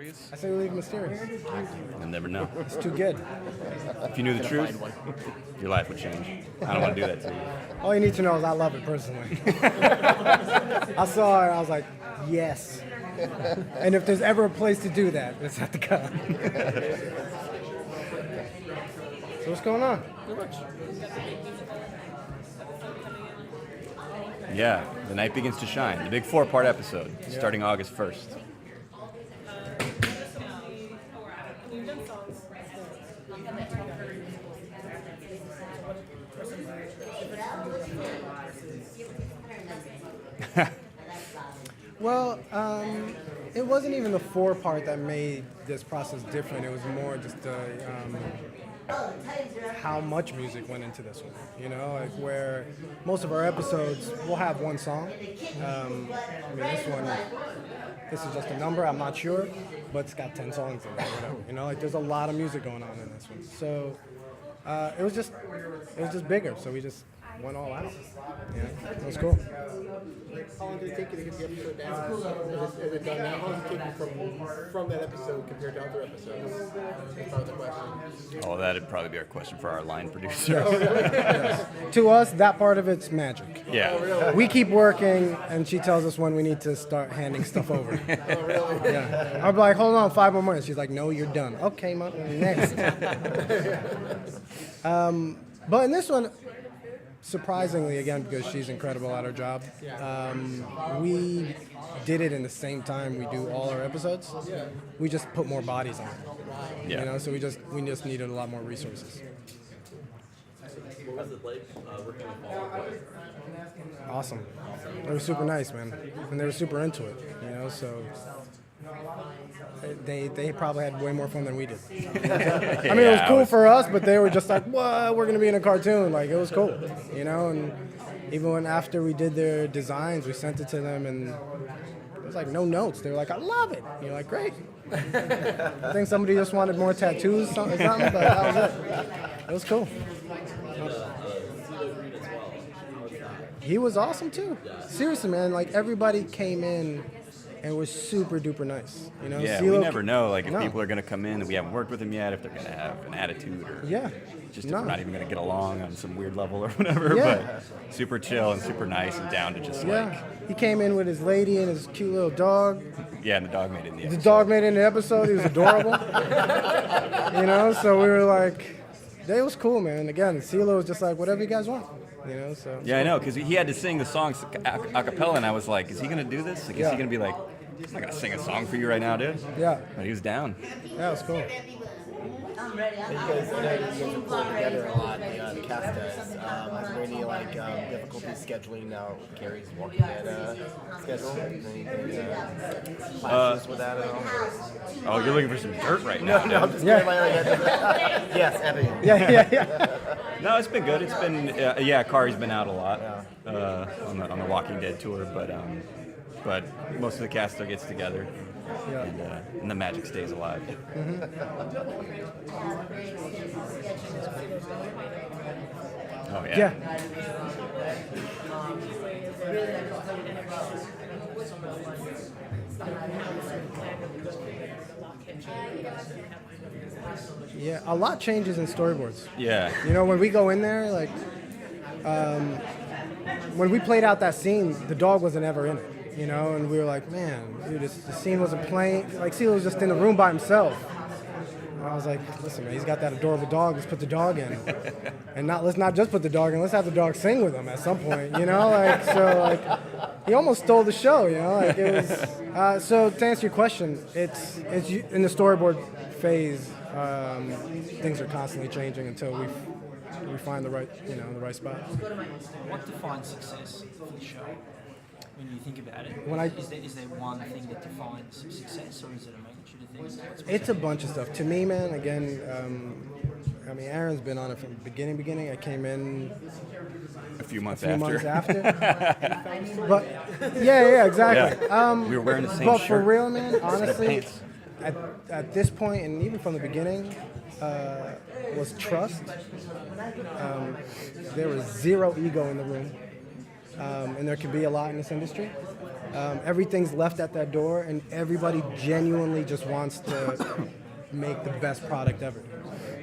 mysterious? I say we leave it mysterious. You'll never know. It's too good. If you knew the truth, your life would change. I don't want to do that to you. All you need to know is I love it personally. I saw it, I was like, yes. And if there's ever a place to do that, it's at the Cup. So what's going on? Yeah, The Night Begins to Shine, the big 4-part episode, starting August 1st. Well, it wasn't even the 4-part that made this process different. It was more just how much music went into this one. You know, like where most of our episodes will have one song. I mean, this is just a number. I'm not sure, but it's got 10 songs in it. Whatever. You know, like there's a lot of music going on in this one. So it was just bigger. So we just went all out. Yeah, it was cool. How long did it take you to get the episode down? Is it done now? How long did it take you from that episode compared to other episodes? That's probably the question. Oh, that'd probably be our question for our line producer. Yes. To us, that part of it's magic. Yeah. We keep working, and she tells us when we need to start handing stuff over. Oh, really? Yeah. I'll be like, hold on, 5 more minutes. She's like, no, you're done. Okay, Mom, next. But in this one, surprisingly, again, because she's incredible at her job, we did it in the same time we do all our episodes. We just put more bodies on it. Yeah. You know, so we just needed a lot more resources. What was it like working with Paul? Awesome. They were super nice, man, and they were super into it. You know, so they probably had way more fun than we did. I mean, it was cool for us, but they were just like, "What? We're gonna be in a cartoon!" Like it was cool, you know. And even when after we did their designs, we sent it to them, and it was like no notes. They were like, "I love it." And you're like, "Great." I think somebody just wanted more tattoos, or something, but that was it. It was cool. He was awesome too. Seriously, man. Like everybody came in and was super duper nice. You know. Yeah, CeeLo we never know like if people are going to come in and we haven't worked with them yet, if they're going to have an attitude or just if we're not even going to get along on some weird level or whatever. But super chill and super nice and down to just like. He came in with his lady and his cute little dog. Yeah, and the dog made it in the episode. The dog made it in the episode. He was adorable. You know, so we were like, it was cool, man. Again, CeeLo was just like, whatever you guys want. You know, so. Yeah, I know, because he had to sing the songs a cappella, and I was like, is he going to do this? Like, is he going to be like, I'm not going to sing a song for you right now, dude? Yeah. But he was down. Yeah, it was cool. You guys are pulling together a lot, the cast does. Is there any difficulties scheduling now? Carrie's working at schedule. Any clashes with that at all? Oh, you're looking for some dirt right now. No, I'm just kidding. Yes, everything. Yeah. No, it's been good. It's been Kari's been out a lot on the Walking Dead tour, but most of the cast still gets together. And the magic stays alive. Oh yeah. Yeah, a lot changes in storyboards. Yeah. You know, when we go in there, like, when we played out that scene, the dog wasn't ever in it. You know, and we were like, man, dude, the scene wasn't playing. Like, CeeLo was just in the room by himself. And I was like, listen, man, he's got that adorable dog. Let's put the dog in. And let's not just put the dog in. Let's have the dog sing with him at some point, you know? He almost stole the show, you know? Like, it was... so to answer your question, it's in the storyboard phase, things are constantly changing until we find the right spot. What defines success for the show? When you think about it, is there one thing that defines success, or is it a multitude of things? It's a bunch of stuff. To me, man, again, Aaron's been on it from the beginning. I came in a few months after. But yeah, exactly. Yeah. We were wearing the same but shirt. But for real, man, honestly, at this point, and even from the beginning, was trust. There was zero ego in the room. And there can be a lot in this industry. Everything's left at that door, and everybody genuinely just wants to make the best product ever.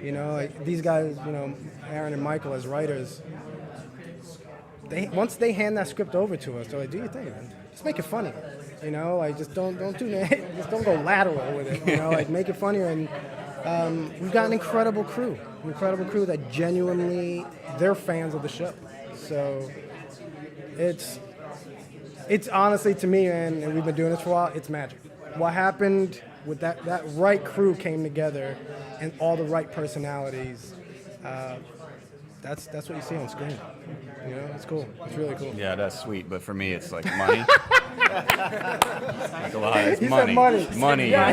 You know, like these guys, you know, Aaron and Michael as writers, once they hand that script over to us, they're like, do your thing, man. Just make it funny. You know, like just don't do that. Just don't go lateral with it. You know, like make it funnier. And we've got an incredible crew that genuinely they're fans of the show. So it's honestly, to me, man, and we've been doing this for a while, it's magic. What happened with that right crew came together, and all the right personalities. That's what you see on screen. You know, it's cool. It's really cool. Yeah, that's sweet. But for me, it's like money. Like a lot. It's He money. said money. Money. Yeah.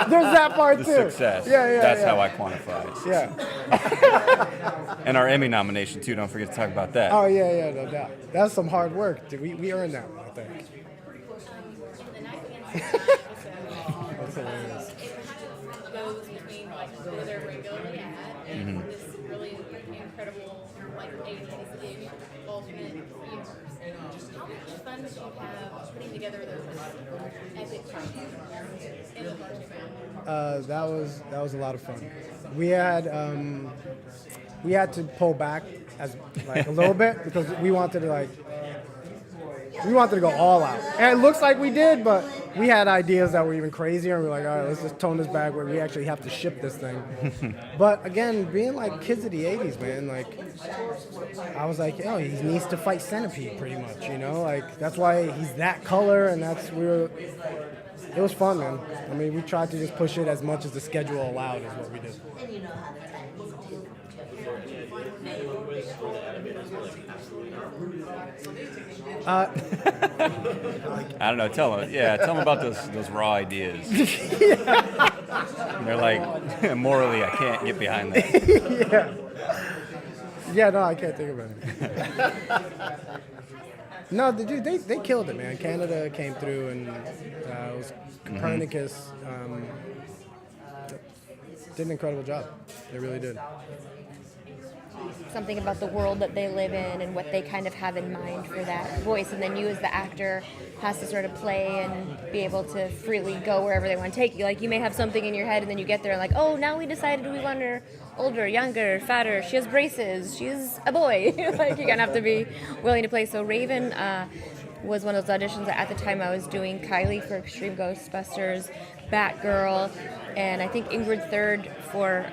There's that part The too. success. Yeah. That's how I quantify it. Yeah. And our Emmy nomination too. Don't forget to talk about that. Oh yeah, no doubt. That's some hard work. We earned that one, I think. That's hilarious. It goes between like where they're regularly at and this really incredible like 80s alternate universe. How much fun did you have putting together those epic fights in the marching band? That was a lot of fun. We had to pull back as like a little bit because we wanted to go all out. And it looks like we did, but we had ideas that were even crazier, and we were like, all right, let's just tone this back where we actually have to ship this thing. But again, being like kids of the 80s, man, like, I was like, oh, he needs to fight Centipede pretty much, you know? Like, that's why he's that color, and it was fun, man. I mean, we tried to just push it as much as the schedule allowed is what we did. I don't know. Tell them about those raw ideas. They're like, morally, I can't get behind that. Yeah, no, I can't think of it. No, dude, they killed it, man. Canada came through, and it was Copernicus did an incredible job. They really did. Something about the world that they live in and what they kind of have in mind for that voice, and then you as the actor has to sort of play and be able to freely go wherever they want to take you. Like, you may have something in your head and then you get there and like, oh, now we decided we want her older, younger, fatter, she has braces, she's a boy. Like, you're gonna have to be willing to play. So Raven was one of those auditions that at the time I was doing Kylie for Extreme Ghostbusters, Batgirl, and I think Ingrid Third for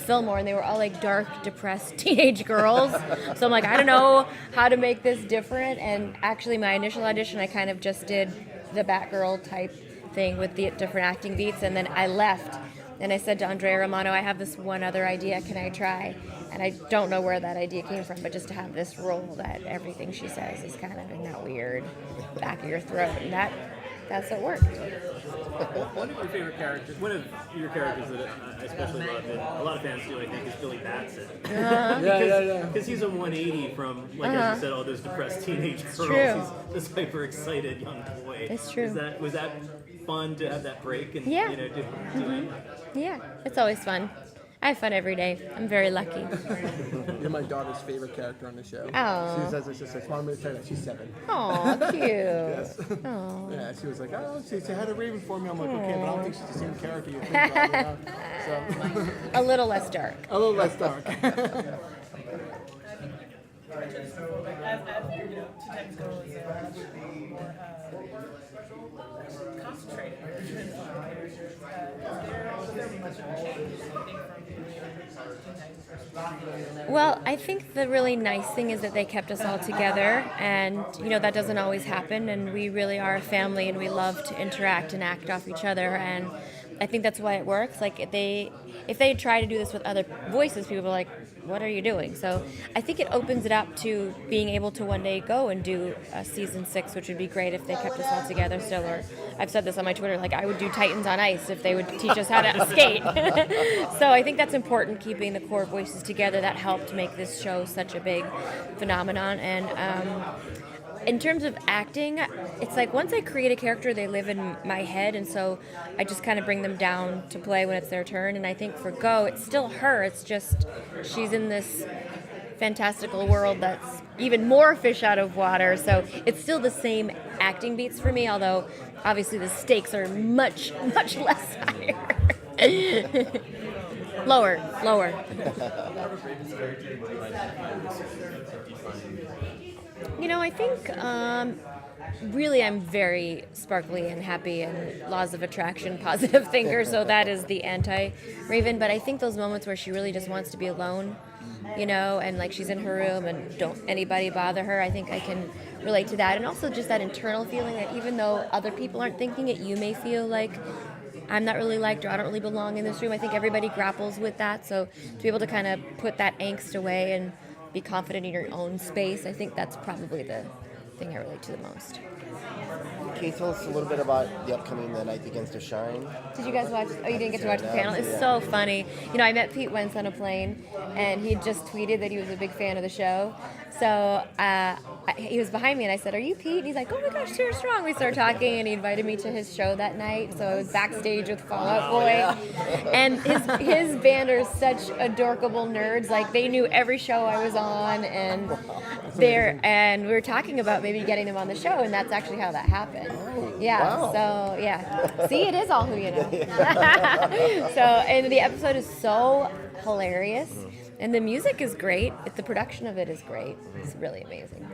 Fillmore, and they were all like dark, depressed teenage girls. So I'm like, I don't know how to make this different. And actually, my initial audition, I kind of just did the Batgirl type thing with the different acting beats, and then I left. And I said to Andrea Romano, I have this one other idea, can I try? And I don't know where that idea came from, but just to have this role that everything she says is kind of in that weird back of your throat, and that's what worked. One of your favorite characters, one of your characters that I especially love, and a lot of fans do, I think, is Billy Batson. Because he's a 180 from, like as you said, all those depressed teenage girls. True. He's this hyper-excited young boy. It's true. Was that fun to have that break and Yeah. do it? Yeah, it's always fun. I have fun every day. I'm very lucky. You're my daughter's favorite character on the show. Oh. She says it's just like, want me to tell you that she's 7. Aw, cute. Yes. Aw. Yeah, she was like, oh, she had a Raven for me. I'm like, okay, but I don't think she's the same character you think. Right now. So, A little less dark. a little less dark. As you know, 2 times go is a more concentrated version of the characters. Was there much of a change, do you think, from Well, I think the really nice thing is that they kept us all together, and that doesn't always happen, and we really are a family, and we love to interact and act off each other, and I think that's why it works. Like, if they try to do this with other voices, people are like, what are you doing? So I think it opens it up to being able to one day go and do a season 6, which would be great if they kept us all together still. Or I've said this on my Twitter, like I would do Titans on Ice if they would teach us how to skate. So I think that's important, keeping the core voices together. That helped make this show such a big phenomenon. And in terms of acting, it's like once I create a character, they live in my head, and so I just kind of bring them down to play when it's their turn. And I think for Go, it's still her. It's just she's in this fantastical world that's even more fish out of water. So it's still the same acting beats for me, although obviously the stakes are much, much less higher. Lower. I think really I'm very sparkly and happy and laws of attraction positive thinker, so that is the anti-Raven. But I think those moments where she really just wants to be alone, and like she's in her room and don't anybody bother her, I think I can relate to that. And also just that internal feeling that even though other people aren't thinking it, you may feel like I'm not really liked or I don't really belong in this room. I think everybody grapples with that. So to be able to kind of put that angst away and be confident in your own space, I think that's probably the thing I relate to the most. Can you tell us a little bit about the upcoming The Night Begins to Shine? Did you guys watch? Oh, you didn't get to watch the panel? It's so funny. I met Pete once on a plane, and he had just tweeted that he was a big fan of the show. So he was behind me, and I said, "Are you Pete?" And he's like, "Oh my gosh, Tara Strong." We started talking, and he invited me to his show that night. So I was backstage with Fall Out Boy, and his band are such adorable nerds. Like they knew every show I was on, and we were talking about maybe getting them on the show, and that's actually how that happened. Yeah. So yeah. See, it is all who you know. So and the episode is so hilarious. And the music is great. The production of it is great. It's really amazing.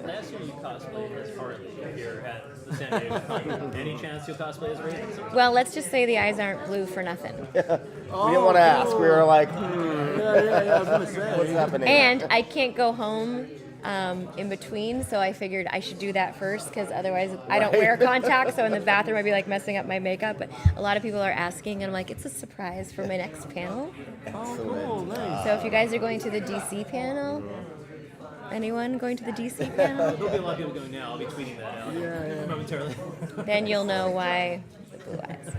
Last year you cosplayed as Harley here at the San Diego Con. Any chance you'll cosplay as Raven? Well, let's just say the eyes aren't blue for nothing. We didn't want to ask. We were like, I was going to say. what's happening? And I can't go home in between, so I figured I should do that first because otherwise I don't wear contacts, so in the bathroom I'd be like messing up my makeup. But a lot of people are asking, and I'm like, it's a surprise for my next panel. Oh, cool, nice. So if you guys are going to the DC panel, anyone going to the DC panel? There'll be a lot of people going now. I'll be tweeting that out momentarily. Then you'll know why the blue eyes.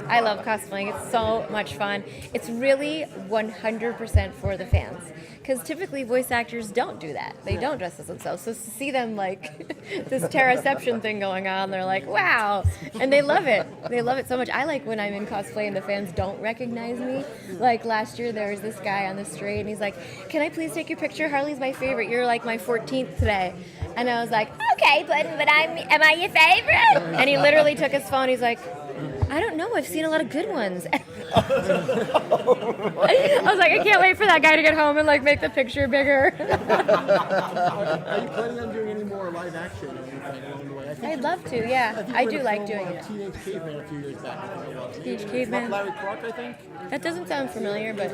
I love cosplaying. It's so much fun. It's really 100% for the fans. Because typically voice actors don't do that. They don't dress as themselves. So to see them like this Terraception thing going on, they're like, wow. And they love it. They love it so much. I like when I'm in cosplay and the fans don't recognize me. Like last year there was this guy on the street and he's like, can I please take your picture? Harley's my favorite. You're like my 14th today. And I was like, okay, but am I your favorite? And he literally took his phone. He's like, I don't know. I've seen a lot of good ones. I was like, I can't wait for that guy to get home and like make the picture bigger. Are you planning on doing any more live action or anything along the way? I'd love to, yeah. I do like doing it. Teenage Caveman a few years back. Teenage Caveman. Larry Clark, I think. That doesn't sound familiar, but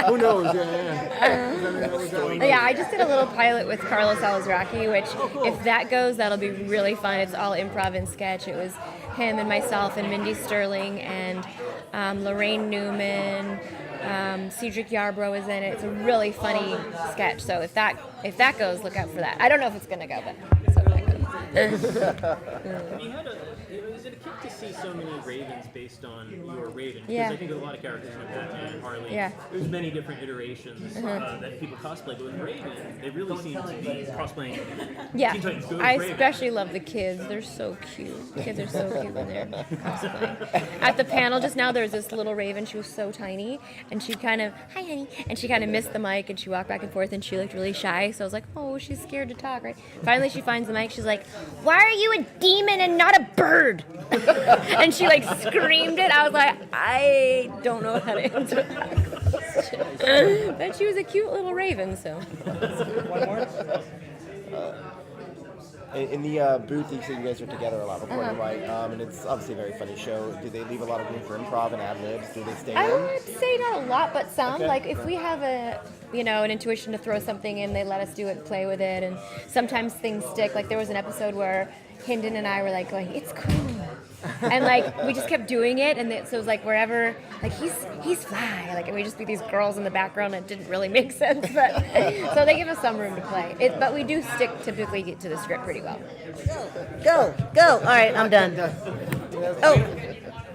Who knows? Yeah. yeah, I just did a little pilot with Carlos Alazraki, which if that goes, that'll be really fun. It's all improv and sketch. It was him and myself and Mindy Sterling and Lorraine Newman. Cedric Yarbrough is in it. It's a really funny sketch. So if that goes, look out for that. I don't know if it's gonna go, but so if that goes. Is it a kick to see so many Ravens based on your Raven? Because Yeah. I think with a lot of characters in Batman and Harley, Yeah. there's many different iterations that people cosplay. But with Raven, they really seem to be cosplaying. Yeah, Teen Titans Go I Raven. especially love the kids. They're so cute. The kids are so cute when they're cosplaying. At the panel just now, there was this little Raven. She was so tiny, and she kind of, hi honey, and she kind of missed the mic, and she walked back and forth, and she looked really shy. So I was like, oh, she's scared to talk, right? Finally, she finds the mic. She's like, why are you a demon and not a bird? And she like screamed it. I was like, I don't know how to answer that. But she was a cute little Raven, so. One more? In the booth, you said you guys are together a lot before the fight, and it's obviously a very funny show. Do they leave a lot of room for improv and ad-libs? Do they stay I in? would say not a lot, but some. Okay. Like if we have an intuition to throw something in, they let us do it, play with it, and sometimes things stick. Like there was an episode where Hinden and I were like going, "It's cool," and like we just kept doing it, and so it was like wherever, like he's fly, like and we just be these girls in the background. It didn't really make sense, but so they give us some room to play. But we do stick typically to the script pretty well. Go. All right, I'm done. Oh,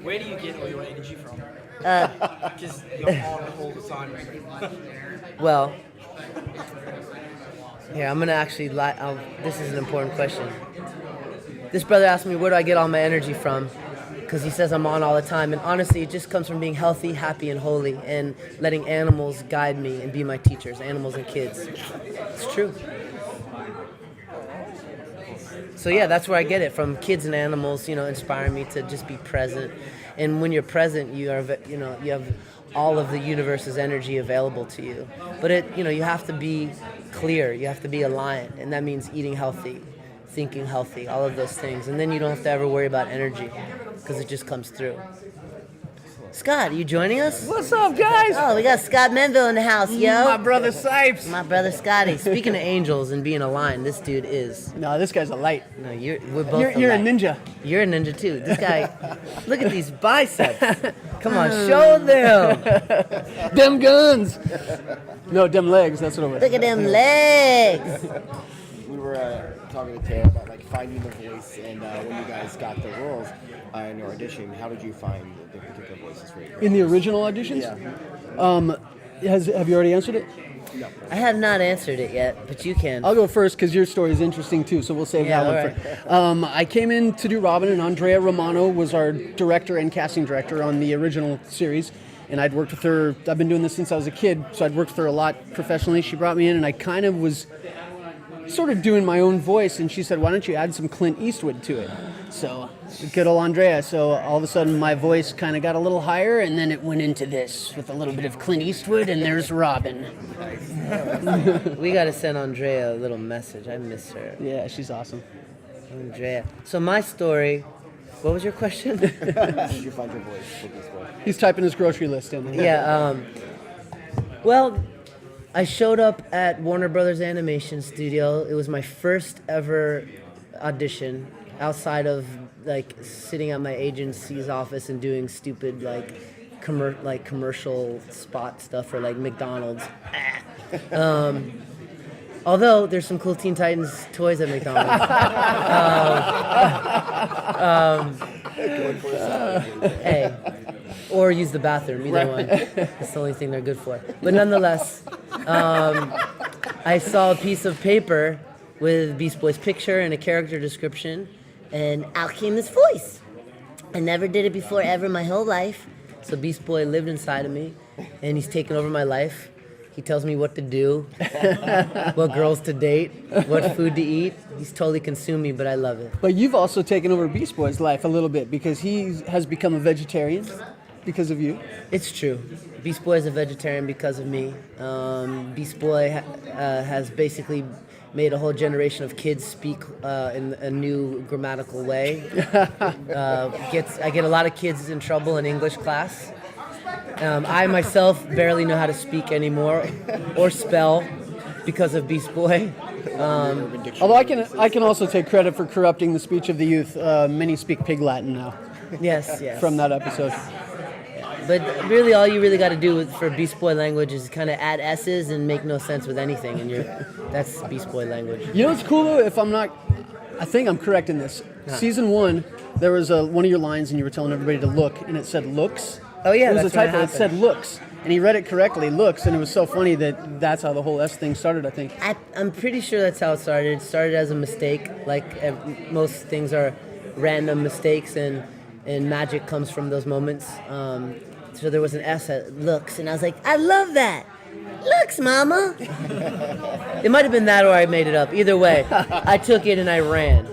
Where do you get all your energy from? Just you're on all the time. well. Here, I'm gonna actually this is an important question. This brother asked me where do I get all my energy from, because he says I'm on all the time. And honestly, it just comes from being healthy, happy, and holy, and letting animals guide me and be my teachers, animals and kids. It's true. So yeah, that's where I get it from. Kids and animals, inspire me to just be present. And when you're present, you have all of the universe's energy available to you. But you have to be clear, you have to be aligned, and that means eating healthy, thinking healthy, all of those things. And then you don't have to ever worry about energy because it just comes through. Scott, are you joining us? What's up, guys? Oh, we got Scott Menville in the house, yo. My brother Sipes. My brother Scotty. Speaking of angels and being aligned, this dude is. No, this guy's a light. No, we're both You're a light. ninja. You're a ninja too. This guy, look at these biceps. Come on, show them. Them guns. No, them legs. That's what it was. Look at them legs. We were talking to Tara about like finding the voice, and when you guys got the roles in your audition, how did you find the particular voices for you? In the original auditions? Yeah. Have you already answered it? No. I have not answered it yet, but you can. I'll go first because your story is interesting too, so we'll save that one for. I came in to do Robin, and Andrea Romano was our director and casting director on the original series. And I'd worked with her, I've been doing this since I was a kid, so I'd worked with her a lot professionally. She brought me in, and I kind of was sort of doing my own voice, and she said, why don't you add some Clint Eastwood to it? So, good old Andrea. So all of a sudden my voice kind of got a little higher, and then it went into this with a little bit of Clint Eastwood, and there's Robin. We got to send Andrea a little message. I miss her. Yeah, she's awesome. Andrea. So my story, what was your question? How did you find your voice for this one? He's typing his grocery list in. Yeah, well, I showed up at Warner Brothers Animation Studio. It was my first ever audition outside of like sitting at my agency's office and doing stupid commercial spot stuff for like McDonald's. Although there's some cool Teen Titans toys at McDonald's. Hey, or use the bathroom, either one. That's the only thing they're good for. But nonetheless, I saw a piece of paper with Beast Boy's picture and a character description, and out came this voice. I never did it before ever in my whole life. So Beast Boy lived inside of me, and he's taken over my life. He tells me what to do, what girls to date, what food to eat. He's totally consumed me, but I love it. But you've also taken over Beast Boy's life a little bit because he has become a vegetarian because of you. It's true. Beast Boy is a vegetarian because of me. Beast Boy has basically made a whole generation of kids speak in a new grammatical way. I get a lot of kids in trouble in English class. I myself barely know how to speak anymore or spell because of Beast Boy. Although I can also take credit for corrupting the speech of the youth. Many speak Pig Latin now. Yes. From that episode. But really, all you really got to do for Beast Boy language is kind of add S's and make no sense with anything, and that's Beast Boy language. You know what's cool though? I think I'm correct in this. Season 1, there was one of your lines, and you were telling everybody to look, and it said looks. Oh yeah, it was that's a typo. when It said looks, and he read it correctly, looks, and it was so funny that's how the whole S thing started. I think. I'm pretty sure that's how it started. It started as a mistake, like most things are random mistakes, and magic comes from those moments. So there was an S at looks, and I was like, I love that. Looks, mama. It might have been that or I made it up. Either way, I took it and I ran,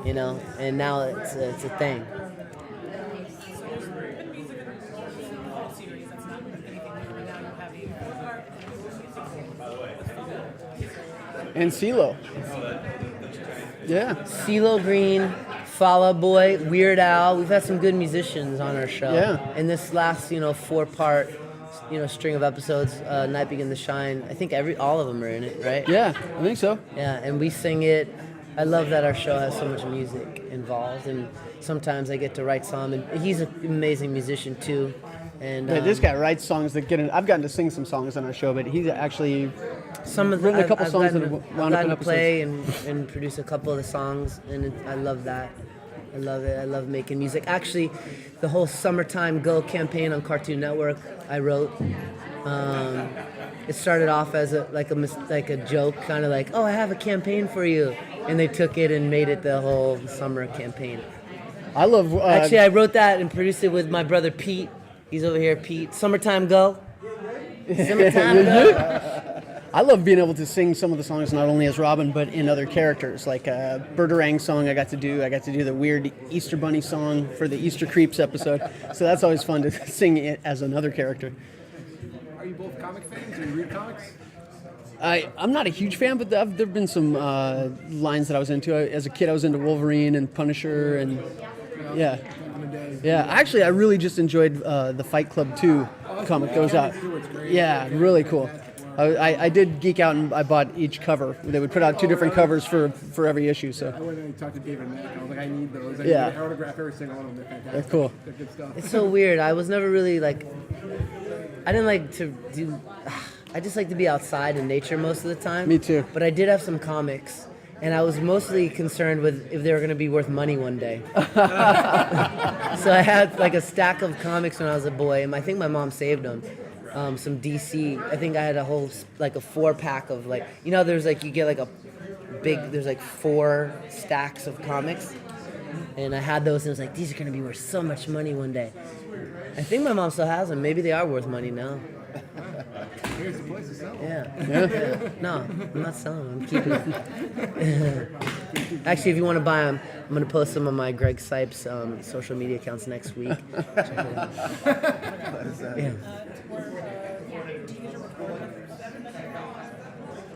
and now it's a thing. And CeeLo. Yeah. CeeLo Green, Fall Out Boy, Weird Al. We've had some good musicians on our show. Yeah. And this last, 4-part, string of episodes, Night Begin to Shine. I think all of them are in it, right? Yeah, I think so. Yeah, and we sing it. I love that our show has so much music involved, and sometimes I get to write some. And he's an amazing musician too. And This guy writes songs that I've gotten to sing some songs on our show, but he's actually written a couple songs that have wound up in to episodes. play and produce a couple of the songs, and I love that. I love it. I love making music. Actually, the whole Summertime Go campaign on Cartoon Network I wrote. It started off as a joke, kind of like, oh, I have a campaign for you, and they took it and made it the whole summer campaign. I love. Actually, I wrote that and produced it with my brother Pete. He's over here, Pete. Summertime Go. Summertime Go. I love being able to sing some of the songs not only as Robin but in other characters. Like a Birdarang song I got to do the weird Easter Bunny song for the Easter Creeps episode. So that's always fun to sing it as another character. Are you both comic fans? Or you read comics? I'm not a huge fan, but there have been some lines that I was into. As a kid, I was into Wolverine and Punisher, and yeah. Actually, I really just enjoyed the Fight Club 2 comic that was out. Yeah, really cool. I did geek out and I bought each cover. They would put out 2 different covers for every issue. So I went and talked to David Mack. I was like, I need those. I Yeah. need to autograph every single one of them. They're fantastic. They're cool. They're good stuff. It's so weird. I was never really like. I didn't like to do. I just like to be outside in nature most of the time. Me too. But I did have some comics, and I was mostly concerned with if they were going to be worth money one day. So I had like a stack of comics when I was a boy, and I think my mom saved them. Some DC. I think I had a whole like a 4-pack of like, you know, there's like you get like a big. There's like 4 stacks of comics, and I had those, and I was like, these are going to be worth so much money one day. I think my mom still has them. Maybe they are worth money now. Here's the place to sell them. Yeah. No, I'm not selling them. I'm keeping them. Actually, if you want to buy them, I'm going to post them on my Greg Sipes social media accounts next week. Check it out. Yeah.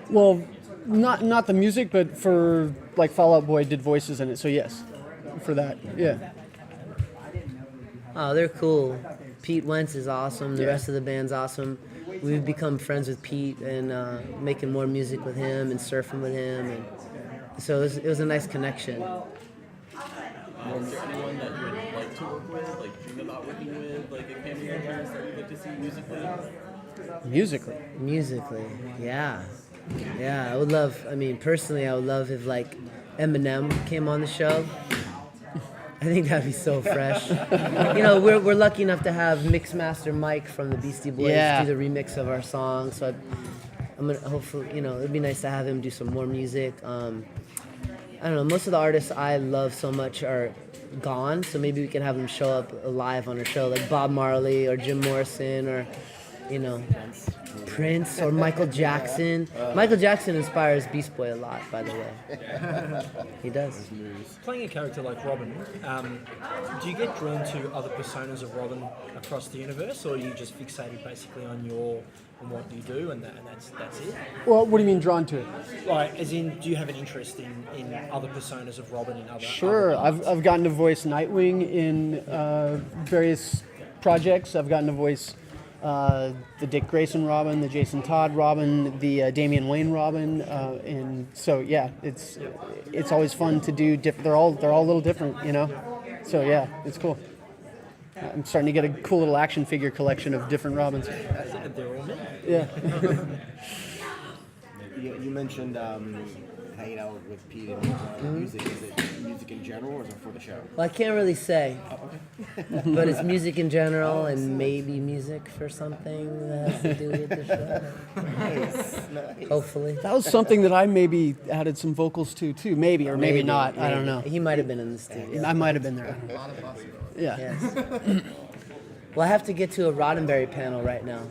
well, not the music, but for like Fall Out Boy did voices in it. So yes, for that, yeah. Oh, they're cool. Pete Wentz is awesome. The rest of the band's awesome. We've become friends with Pete and making more music with him and surfing with him. And so it was a nice connection. Is there anyone that you would like to work with, like dream about working with, like a cameo appearance that you'd like to see musically? Musically, yeah. Yeah, I would love, personally, I would love if like Eminem came on the show. I think that'd be so fresh. You know, we're lucky enough to have Mixmaster Mike from the Beastie Boys do the remix of our song. So I'm gonna hopefully, you know, it'd be nice to have him do some more music. I don't know. Most of the artists I love so much are gone, so maybe we can have them show up live on our show, like Bob Marley or Jim Morrison or, you know, Prince or Michael Jackson. Michael Jackson inspires Beast Boy a lot, by the way. He does. Playing a character like Robin, do you get drawn to other personas of Robin across the universe, or are you just fixated basically on what you do and that's it? Well, what do you mean drawn to it? Like, as in, do you have an interest in other personas of Robin in other? Sure, other I've gotten to voice Nightwing in various projects. I've gotten to voice the Dick Grayson Robin, the Jason Todd Robin, the Damian Wayne Robin, and so yeah, it's always fun to do. They're all a little different, you know. So yeah, it's cool. I'm starting to get a cool little action figure collection of different Robins. They're all me. Yeah. You mentioned hanging out with Pete and music. Is it music in general, or is it for the show? Well, I can't really say, but it's music in general and maybe music for something that has to do with the show. Nice. Hopefully. That was something that I maybe added some vocals to too, maybe or maybe not. I don't know. He might have been in the studio. I might have been there. Yeah. Yes. Well, I have to get to a Roddenberry panel right now.